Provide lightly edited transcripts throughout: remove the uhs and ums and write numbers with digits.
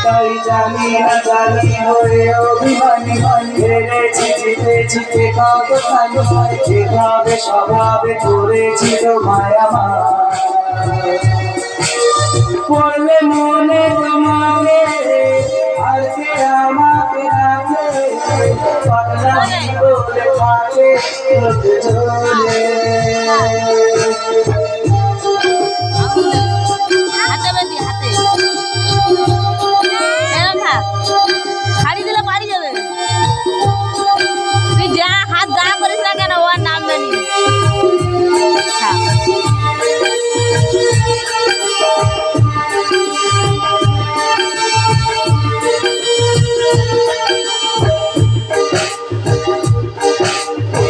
তাই জানি না জানি হয়ে অভিমানী হেরেছি জিতেছি কতখানি এভাবে স্বভাবে করেছিল মায়া পড়লে মনে তোমাকে আর কে আমাকে রাখে পাগলা বলে থাকে চলে হাড়ি দিলে বাড়ি যাবে তুই যা হাত যা করিস না কেন ওর নাম জানি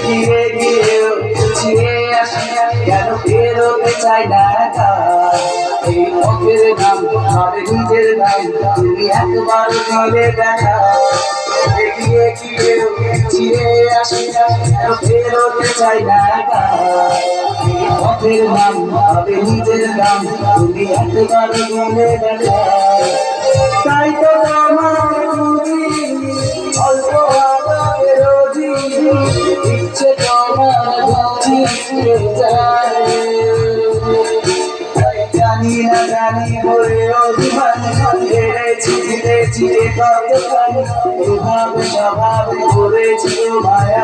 গিয়ে গিয়েও ছিঁড়ে আসি কেন বেরোতে চাই না এই মুখের নাম হবে নিজের নাম তুমি একবার দিলে দেখা গিয়ে গিয়েও ছিঁড়ে আসি কেন বেরোতে চাই না এই মুখের নাম হবে নিজের নাম তুমি একবার দিলে দেখা তাই তো আমার বুঝি অল্প আগে রোজি ইচ্ছে তোমার বুঝি যায় জানি না জানি বলে অভিমানী হেরেছি জিতেছি কতখানি এভাবে স্বভাবে করেছিল মায়া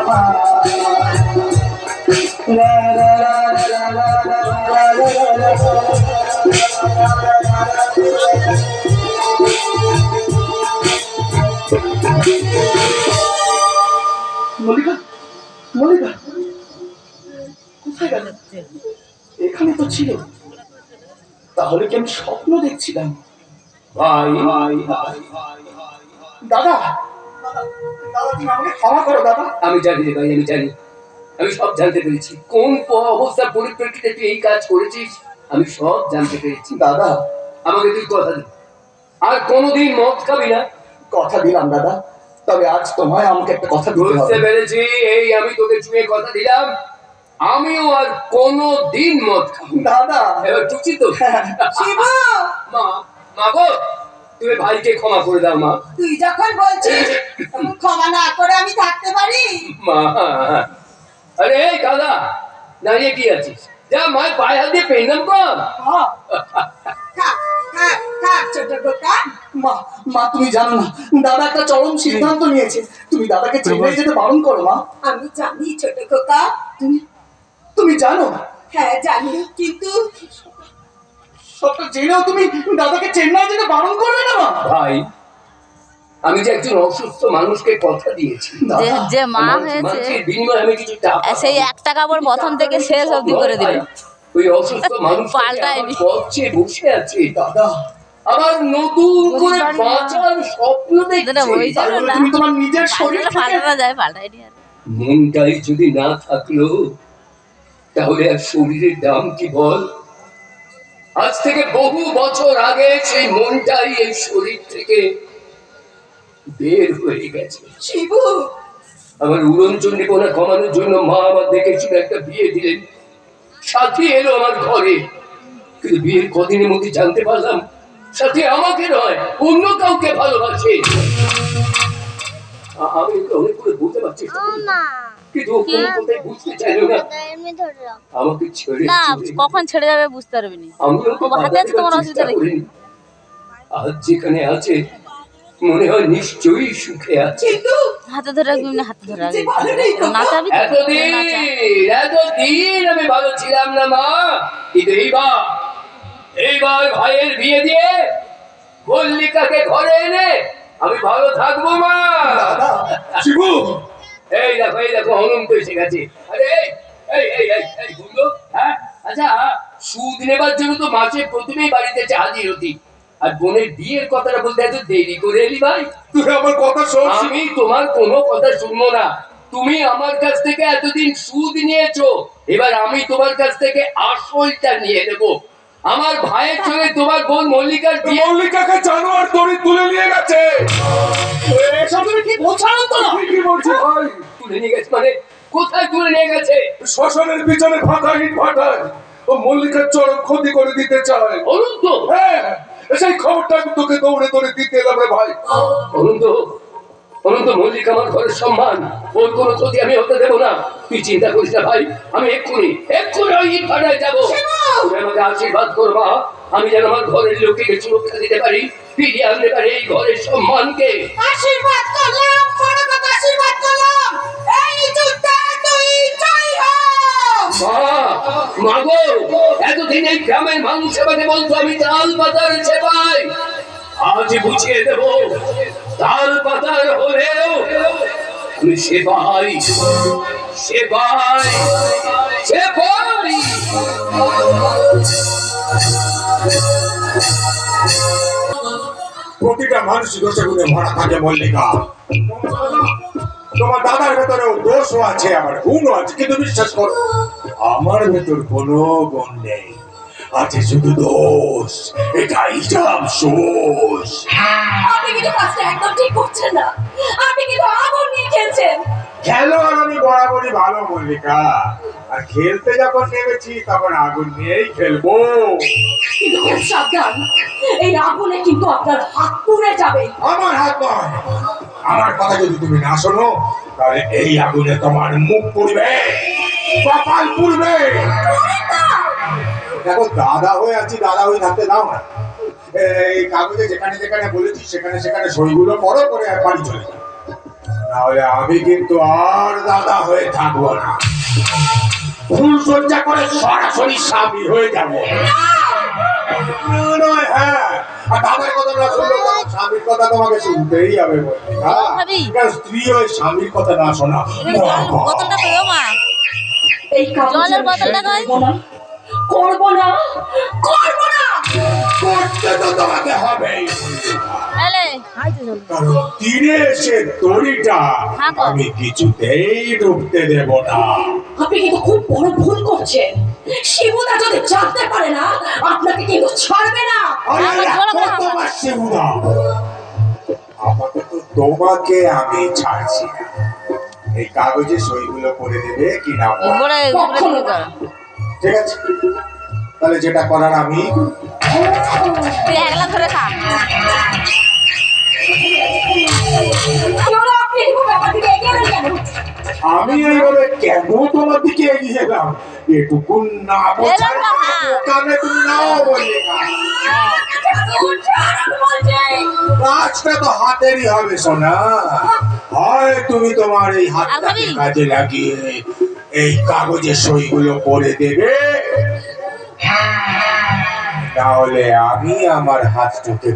মল্লিকা মল্লিকা কোথায় গেল? এখানে তো ছিল, তাহলে কি আমি স্বপ্ন দেখছিলাম? ভাই দাদা দাদা তুমি আমাকে ক্ষমা করো দাদা। আমি জানি রে ভাই, আমি জানি, আমি সব জানতে পেরেছি কোন অবস্থার পরিপ্রেক্ষিতে তুই এই কাজ করেছিস। আমি সব জানতে পেরেছি দাদা আমাকে তুই কথা দে আর কোনোদিন মদ খাবি না। কথা দিলাম দাদা, তবে আজ তোমায় আমাকে একটা কথা দিতে বুঝতে হবে। পেরেছি, এই আমি তোকে চুয়ে কথা দিলাম, আমিও আর কোনোদিন মদ খাবো না। দাদা এবার টুকছি তো শিবু, মা, মা গো তুমি ভাইকে ক্ষমা করে দাও মা। তুই যখন বলছিস তখন ক্ষমা না করে আমি থাকতে পারি? মা আরে এই দাদা দাঁড়িয়ে কি আছিস, যা মায়ের পায়ে হাত দিয়ে পেন্ডাম কর। থাক থাক থাক ছোট খোকা। মা মা তুমি জানো না, দাদা একটা চরম সিদ্ধান্ত নিয়েছে, তুমি দাদাকে চেন্নাই যেতে বারণ করো মা। আমি জানি ছোট খোকা। তুমি তুমি জানো? হ্যাঁ জানি, কিন্তু সবটা জেনেও তুমি দাদাকে চেন্নাই যেতে বারণ করবে না মা? ভাই আমি যে একজন অসুস্থ মানুষকে কথা দিয়েছি, যে মা মানুষের হয়েছে বিনিময়ে আমি কিছু টাকা সেই 1 টাকা পর প্রথম থেকে শেষ অবধি করে দিল। ওই অসুস্থ মানুষ পাল্টায়নি। পথে বসে আছে দাদা আবার নতুন করে বাঁচার স্বপ্ন দাদা দেখছে। ওই জন্য না তুমি তোমার নিজের শরীর থেকে পাল্টানো যায়, পাল্টায়নি আর। মনটাই যদি না থাকলো তাহলে আর শরীরের দাম কি বল? আজ থেকে বহু বছর আগে সেই মনটাই এই শরীর থেকে বের হয়ে গেছে। শিবু আমার উড়নচণ্ডীপনা কমানোর জন্য মা আমার দেখেছিল একটা বিয়ে দিলেন, সাথী এলো আমার ঘরে, কিন্তু বিয়ের কদিনের মধ্যে জানতে পারলাম সাথী আমাকে নয় অন্য কাউকে ভালোবাসে। আমি ওকে অনেক করে বলতে পারছি কিন্তু ও কোনো কথাই বুঝতে চাইলো না, আমাকে ছেড়ে না চলে গেল। কখন ছেড়ে যাবে বুঝতে পারবি না। আমি ওকে ও হাতে আছে, তোমার বাধা দেবার অসুবিধা চেষ্টা নেই। করিনি। আজ যেখানে আছে মনে হয় নিশ্চয়ই সুখে আছে। কিন্তু হাতে ধরে রাখবি না, হাতে ধরে যে রাখবি, ভালো নেই খোকা। নাচাবি তো? নাচা। এতদিন আমি ভালো ছিলাম না মা, কিন্তু এইবার ভাইয়ের বিয়ে দিয়ে মল্লিকাকে ঘরে এনে আমি ভালো থাকবো মা। দাদা শিবু এই দেখো অনন্ত এসে গেছে। আরে এই বললো হ্যাঁ, আচ্ছা সুদ নেবার জন্য তো মাসে প্রথমেই বাড়িতে হাজির হতি, আর বোনের বিয়ের কথাটা বলতে এত দেরি করে এলি ভাই? তুই আমার কথা শোন। আমি তোমার কোনো কথা শুনবো না। তুমি আমার কাছ থেকে এতদিন সুদ নিয়েছো, এবার আমি তোমার কাছ থেকে আসলটা নিয়ে নেব। আমার ভাইয়ের সঙ্গে তোমার বোন মল্লিকার বিয়ে। মল্লিকাকে জানোয়ার দড়ি তুলে নিয়ে গেছে। এসব তুমি কি বলছো তো? কি বলছি ভাই? তুলে নিয়ে গেছে মানে কোথায় তুলে নিয়ে গেছে? শ্মশানের পিছনে ফাঁকা ইট ভাটায় ও মল্লিকার চরম ক্ষতি করে দিতে চায়। অনন্ত হ্যাঁ, সেই খবরটা আমি তোকে দৌড়ে দৌড়ে দিতে এলাম রে ভাই। অনন্ত অনন্ত মল্লিক আমার ঘরের সম্মান, ওর কোনো ক্ষতি আমি হতে দেবো না। তুই চিন্তা করিস না ভাই, আমি এক্ষুনি ওই ইট ভাটায় যাবো। তুমি আমাকে আশীর্বাদ করবা, আমি যেন আমার ঘরের লোককে সুরক্ষা দিতে পারি, ফিরিয়ে আনতে পারি এই ঘরের সম্মানকে। আশীর্বাদ করলাম, বড় কথা আশীর্বাদ করলাম, এই যুদ্ধে তুই জয় হ। মা গো, এতদিন এই গ্রামের মানুষ আমাকে বলতো আমি তাল পাতার সেবাই, আজ বুঝিয়ে দেব তাল পাতার হলেও আমি সেবাই সেবাই সেবাই। প্রতিটা মানুষই দোষে গুণে ভরা থাকে মল্লিকা। তোমার দাদার ভেতরেও দোষও আছে, আমার গুণও আছে, কিন্তু বিশ্বাস করো আমার ভেতর কোনো গুণ নেই, আছে শুধু দোষ। এটাই সব দোষ। আপনি কিন্তু কাজটা একদম ঠিক করছেন না, আপনি কিন্তু আগুন নিয়ে খেলছেন। খেলোয়াড় আমি বরাবরই ভালো মল্লিকা, আর খেলতে যখন নেমেছি তখন আগুন নিয়েই খেলবো। কিন্তু খুব সাবধান, এই আগুনে কিন্তু আপনার হাত পুড়ে যাবে। আমার হাত নয়, আমার কথা যদি তুমি না শোনো তাহলে এই আগুনে তোমার মুখ পুড়বে, কপাল পুড়বে। দেখো দাদা হয়ে আছি, দাদা হয়ে থাকতে দাও না। এই কাগজে যেখানে যেখানে বলেছি সেখানে সেখানে সইগুলো করো, করে আর বাড়ি চলে যাও, নাহলে আমি কিন্তু আর দাদা হয়ে থাকবো না। ফুল সজ্জা করে সরাসরি স্বামী হয়ে যাবো। নয়, হ্যাঁ, আর দাদার কথা না শুনলে তো স্বামীর কথা তোমাকে শুনতেই হবে। স্ত্রী হয়ে স্বামীর কথা না শোনা বোতলটা কই মা? এই জলের বোতলটা কই? করব না, করব না। করতে তো তোমাকে হবেই, এলে হাইতে চল। কারণ তীরে এসে দড়িটা আমি কিছুতেই ডুবতে দেব না। আপনি কিন্তু খুব বড় ভুল করছেন। শিবুদা যদি জানতে পারে না, আপনাকে কিন্তু ছাড়বে না। তোমার শিবুদা, আপাতত তোমাকে আমি ছাড়ছি না। এই কাগজে সইগুলো করে দেবে কি না? উপরে উপরে কর। ঠিক আছে, তাহলে যেটা করার আমি। তুই একলা ধরে খা। আপনি এরকম ব্যাপার থেকে এগিয়ে এলেন কেন? আমি এইভাবে কেন তোমার দিকে এগিয়ে এলাম এটুকু না বোঝার কারণে তুমি নাও বললে না। কাজটা তো হাতেরই হবে সোনা, হয় তুমি তোমার এই হাতটাকে কাজে লাগিয়ে এই কাগজে সইগুলো করে দেবে, তাহলে আমি আমার হাতটাকে